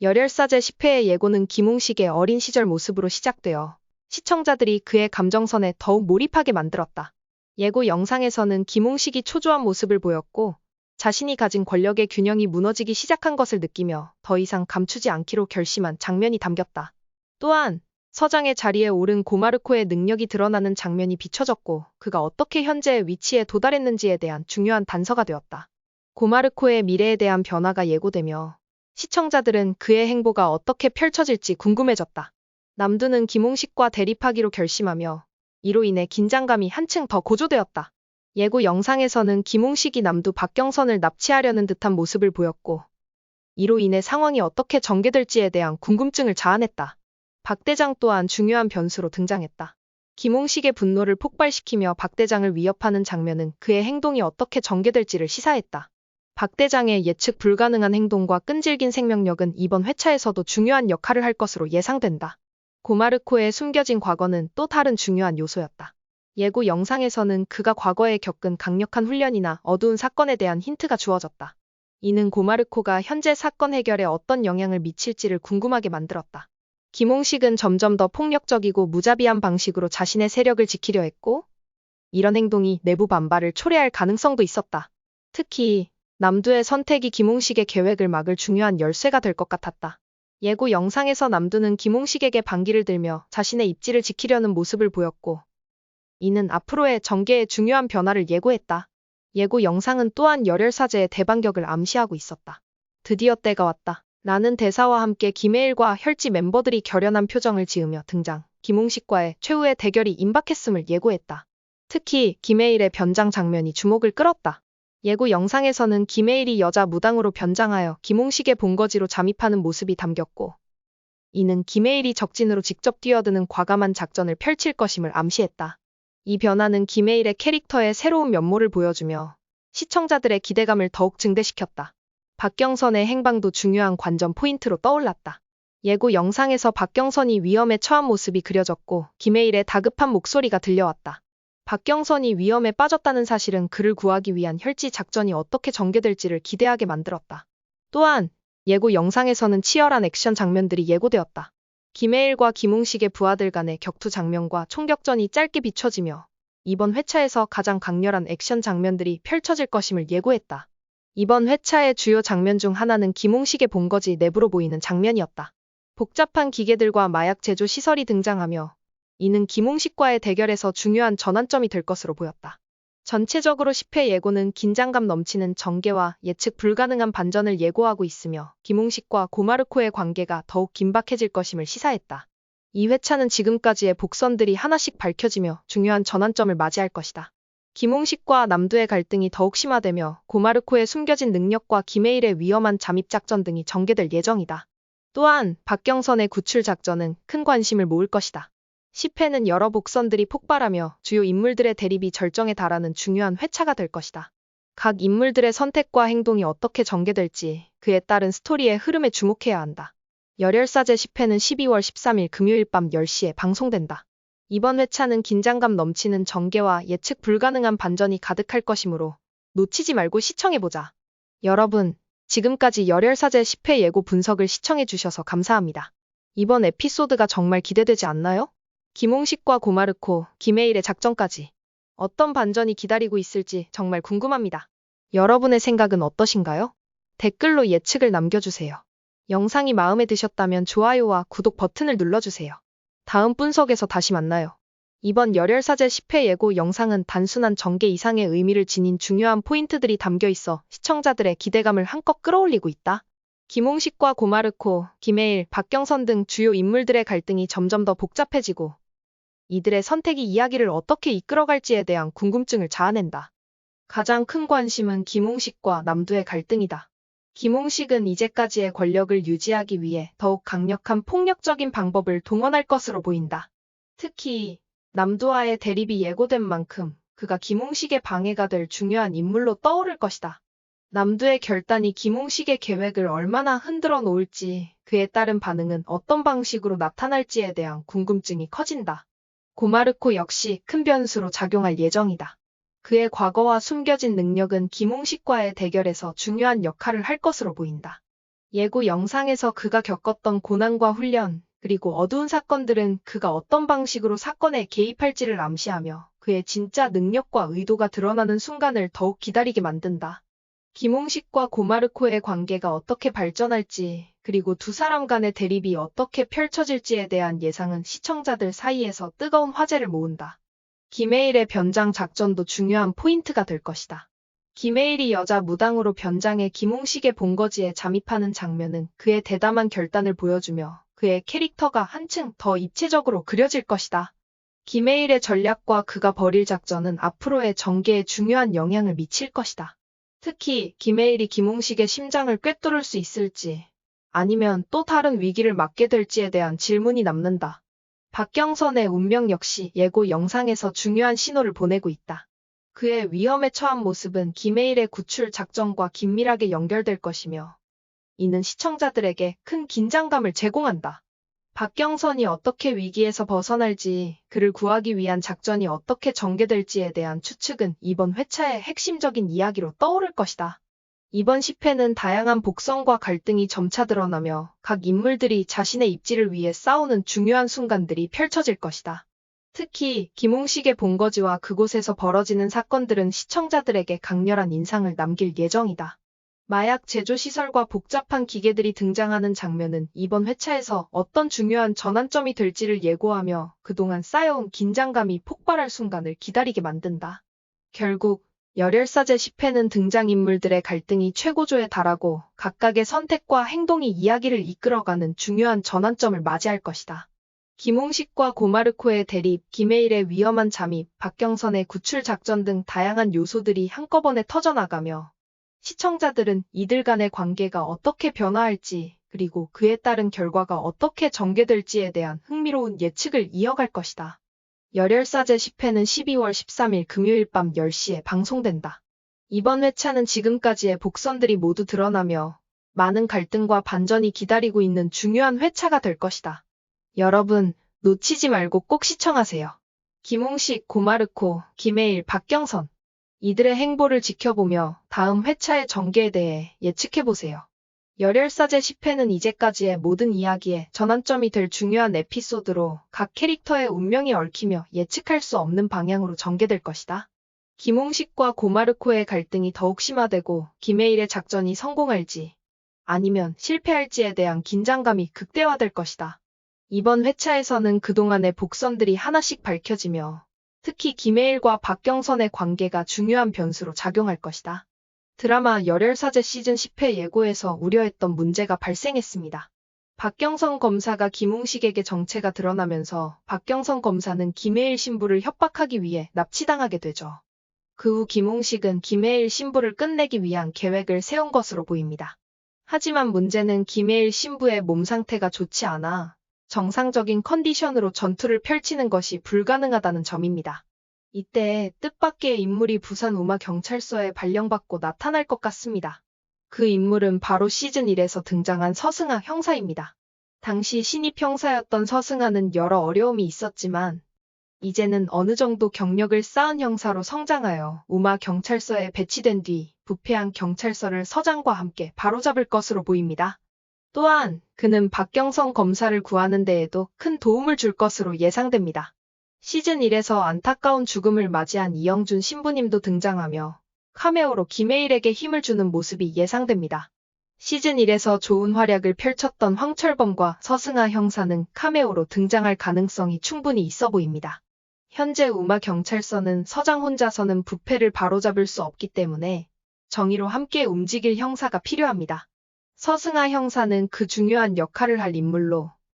열혈사제 10회의 예고는 김웅식의 어린 시절 모습으로 시작되어 시청자들이 그의 감정선에 더욱 몰입하게 만들었다. 예고 영상에서는 김웅식이 초조한 모습을 보였고 자신이 가진 권력의 균형이 무너지기 시작한 것을 느끼며 더 이상 감추지 않기로 결심한 장면이 담겼다. 또한 서장의 자리에 오른 고마르코의 능력이 드러나는 장면이 비춰졌고 그가 어떻게 현재의 위치에 도달했는지에 대한 중요한 단서가 되었다. 고마르코의 미래에 대한 변화가 예고되며 시청자들은 그의 행보가 어떻게 펼쳐질지 궁금해졌다. 남두는 김웅식과 대립하기로 결심하며 이로 인해 긴장감이 한층 더 고조되었다. 예고 영상에서는 김웅식이 남두 박경선을 납치하려는 듯한 모습을 보였고 이로 인해 상황이 어떻게 전개될지에 대한 궁금증을 자아냈다. 박 대장 또한 중요한 변수로 등장했다. 김웅식의 분노를 폭발시키며 박 대장을 위협하는 장면은 그의 행동이 어떻게 전개될지를 시사했다. 박 대장의 예측 불가능한 행동과 끈질긴 생명력은 이번 회차에서도 중요한 역할을 할 것으로 예상된다. 고마르코의 숨겨진 과거는 또 다른 중요한 요소였다. 예고 영상에서는 그가 과거에 겪은 강력한 훈련이나 어두운 사건에 대한 힌트가 주어졌다. 이는 고마르코가 현재 사건 해결에 어떤 영향을 미칠지를 궁금하게 만들었다. 김웅식은 점점 더 폭력적이고 무자비한 방식으로 자신의 세력을 지키려 했고 이런 행동이 내부 반발을 초래할 가능성도 있었다. 특히 남두의 선택이 김웅식의 계획을 막을 중요한 열쇠가 될 것 같았다. 예고 영상에서 남두는 김웅식에게 반기를 들며 자신의 입지를 지키려는 모습을 보였고 이는 앞으로의 전개의 중요한 변화를 예고했다. 예고 영상은 또한 열혈사제의 대반격을 암시하고 있었다. 드디어 때가 왔다. 라는 대사와 함께 김해일과 혈지 멤버들이 결연한 표정을 지으며 등장. 김웅식과의 최후의 대결이 임박했음을 예고했다. 특히 김해일의 변장 장면이 주목을 끌었다. 예고 영상에서는 김해일이 여자 무당으로 변장하여 김웅식의 본거지로 잠입하는 모습이 담겼고 이는 김해일이 적진으로 직접 뛰어드는 과감한 작전을 펼칠 것임을 암시했다. 이 변화는 김해일의 캐릭터의 새로운 면모를 보여주며 시청자들의 기대감을 더욱 증대시켰다. 박경선의 행방도 중요한 관전 포인트로 떠올랐다. 예고 영상에서 박경선이 위험에 처한 모습이 그려졌고 김해일의 다급한 목소리가 들려왔다. 박경선이 위험에 빠졌다는 사실은 그를 구하기 위한 혈지 작전이 어떻게 전개될지를 기대하게 만들었다. 또한 예고 영상에서는 치열한 액션 장면들이 예고되었다. 김해일과 김웅식의 부하들 간의 격투 장면과 총격전이 짧게 비춰지며 이번 회차에서 가장 강렬한 액션 장면들이 펼쳐질 것임을 예고했다. 이번 회차의 주요 장면 중 하나는 김웅식의 본거지 내부로 보이는 장면이었다. 복잡한 기계들과 마약 제조 시설이 등장하며 이는 김웅식과의 대결에서 중요한 전환점이 될 것으로 보였다. 전체적으로 10회 예고는 긴장감 넘치는 전개와 예측 불가능한 반전을 예고하고 있으며 김웅식과 고마르코의 관계가 더욱 긴박해질 것임을 시사했다. 이 회차는 지금까지의 복선들이 하나씩 밝혀지며 중요한 전환점을 맞이할 것이다. 김웅식과 남두의 갈등이 더욱 심화되며 고마르코의 숨겨진 능력과 김해일의 위험한 잠입 작전 등이 전개될 예정이다. 또한 박경선의 구출 작전은 큰 관심을 모을 것이다. 10회는 여러 복선들이 폭발하며 주요 인물들의 대립이 절정에 달하는 중요한 회차가 될 것이다. 각 인물들의 선택과 행동이 어떻게 전개될지 그에 따른 스토리의 흐름에 주목해야 한다. 열혈사제 10회는 12월 13일 금요일 밤 10시에 방송된다. 이번 회차는 긴장감 넘치는 전개와 예측 불가능한 반전이 가득할 것이므로 놓치지 말고 시청해보자. 여러분, 지금까지 열혈사제 10회 예고 분석을 시청해주셔서 감사합니다. 이번 에피소드가 정말 기대되지 않나요? 김웅식과 고마르코, 김해일의 작전까지 어떤 반전이 기다리고 있을지 정말 궁금합니다. 여러분의 생각은 어떠신가요? 댓글로 예측을 남겨주세요. 영상이 마음에 드셨다면 좋아요와 구독 버튼을 눌러주세요. 다음 분석에서 다시 만나요. 이번 열혈사제 10회 예고 영상은 단순한 전개 이상의 의미를 지닌 중요한 포인트들이 담겨 있어 시청자들의 기대감을 한껏 끌어올리고 있다. 김웅식과 고마르코, 김해일, 박경선 등 주요 인물들의 갈등이 점점 더 복잡해지고 이들의 선택이 이야기를 어떻게 이끌어갈지에 대한 궁금증을 자아낸다. 가장 큰 관심은 김웅식과 남두의 갈등이다. 김웅식은 이제까지의 권력을 유지하기 위해 더욱 강력한 폭력적인 방법을 동원할 것으로 보인다. 특히 남두와의 대립이 예고된 만큼 그가 김웅식의 방해가 될 중요한 인물로 떠오를 것이다. 남두의 결단이 김웅식의 계획을 얼마나 흔들어 놓을지 그에 따른 반응은 어떤 방식으로 나타날지에 대한 궁금증이 커진다. 고마르코 역시 큰 변수로 작용할 예정이다. 그의 과거와 숨겨진 능력은 김웅식과의 대결에서 중요한 역할을 할 것으로 보인다. 예고 영상에서 그가 겪었던 고난과 훈련, 그리고 어두운 사건들은 그가 어떤 방식으로 사건에 개입할지를 암시하며 그의 진짜 능력과 의도가 드러나는 순간을 더욱 기다리게 만든다. 김홍식과 고마르코의 관계가 어떻게 발전할지, 그리고 두 사람 간의 대립이 어떻게 펼쳐질지에 대한 예상은 시청자들 사이에서 뜨거운 화제를 모은다. 김해일의 변장 작전도 중요한 포인트가 될 것이다. 김해일이 여자 무당으로 변장해 김홍식의 본거지에 잠입하는 장면은 그의 대담한 결단을 보여주며 그의 캐릭터가 한층 더 입체적으로 그려질 것이다. 김해일의 전략과 그가 벌일 작전은 앞으로의 전개에 중요한 영향을 미칠 것이다. 특히 김해일이 김홍식의 심장을 꿰뚫을 수 있을지 아니면 또 다른 위기를 맞게 될지에 대한 질문이 남는다. 박경선의 운명 역시 예고 영상에서 중요한 신호를 보내고 있다. 그의 위험에 처한 모습은 김해일의 구출 작전과 긴밀하게 연결될 것이며 이는 시청자들에게 큰 긴장감을 제공한다. 박경선이 어떻게 위기에서 벗어날지, 그를 구하기 위한 작전이 어떻게 전개될지에 대한 추측은 이번 회차의 핵심적인 이야기로 떠오를 것이다. 이번 10회는 다양한 복선과 갈등이 점차 드러나며 각 인물들이 자신의 입지를 위해 싸우는 중요한 순간들이 펼쳐질 것이다. 특히 김홍식의 본거지와 그곳에서 벌어지는 사건들은 시청자들에게 강렬한 인상을 남길 예정이다. 마약 제조 시설과 복잡한 기계들이 등장하는 장면은 이번 회차에서 어떤 중요한 전환점이 될지를 예고하며 그동안 쌓여온 긴장감이 폭발할 순간을 기다리게 만든다. 결국 열혈사제 10회는 등장인물들의 갈등이 최고조에 달하고 각각의 선택과 행동이 이야기를 이끌어가는 중요한 전환점을 맞이할 것이다. 김홍식과 고마르코의 대립, 김해일의 위험한 잠입, 박경선의 구출 작전 등 다양한 요소들이 한꺼번에 터져나가며 시청자들은 이들 간의 관계가 어떻게 변화할지, 그리고 그에 따른 결과가 어떻게 전개될지에 대한 흥미로운 예측을 이어갈 것이다. 열혈사제 10회는 12월 13일 금요일 밤 10시에 방송된다. 이번 회차는 지금까지의 복선들이 모두 드러나며 많은 갈등과 반전이 기다리고 있는 중요한 회차가 될 것이다. 여러분, 놓치지 말고 꼭 시청하세요. 김홍식, 고마르코, 김해일, 박경선. 이들의 행보를 지켜보며 다음 회차의 전개에 대해 예측해보세요. 열혈사제 10회는 이제까지의 모든 이야기의 전환점이 될 중요한 에피소드로 각 캐릭터의 운명이 얽히며 예측할 수 없는 방향으로 전개될 것이다. 김홍식과 고마르코의 갈등이 더욱 심화되고 김해일의 작전이 성공할지 아니면 실패할지에 대한 긴장감이 극대화될 것이다. 이번 회차에서는 그동안의 복선들이 하나씩 밝혀지며 특히 김해일과 박경선의 관계가 중요한 변수로 작용할 것이다. 드라마 열혈사제 시즌 10회 예고에서 우려했던 문제가 발생했습니다. 박경선 검사가 김홍식에게 정체가 드러나면서 박경선 검사는 김해일 신부를 협박하기 위해 납치당하게 되죠. 그 후 김홍식은 김해일 신부를 끝내기 위한 계획을 세운 것으로 보입니다. 하지만 문제는 김해일 신부의 몸 상태가 좋지 않아 정상적인 컨디션으로 전투를 펼치는 것이 불가능하다는 점입니다. 이때 뜻밖의 인물이 부산 우마경찰서에 발령받고 나타날 것 같습니다. 그 인물은 바로 시즌 1에서 등장한 서승아 형사입니다. 당시 신입 형사였던 서승아는 여러 어려움이 있었지만 이제는 어느 정도 경력을 쌓은 형사로 성장하여 우마경찰서에 배치된 뒤 부패한 경찰서를 서장과 함께 바로잡을 것으로 보입니다. 또한 그는 박경선 검사를 구하는 데에도 큰 도움을 줄 것으로 예상됩니다. 시즌 1에서 안타까운 죽음을 맞이한 이영준 신부님도 등장하며 카메오로 김해일에게 힘을 주는 모습이 예상됩니다. 시즌 1에서 좋은 활약을 펼쳤던 황철범과 서승아 형사는 카메오로 등장할 가능성이 충분히 있어 보입니다. 현재 우마경찰서는 서장 혼자서는 부패를 바로잡을 수 없기 때문에 정의로 함께 움직일 형사가 필요합니다. 서승아 형사는 그 중요한 역할을 할 인물로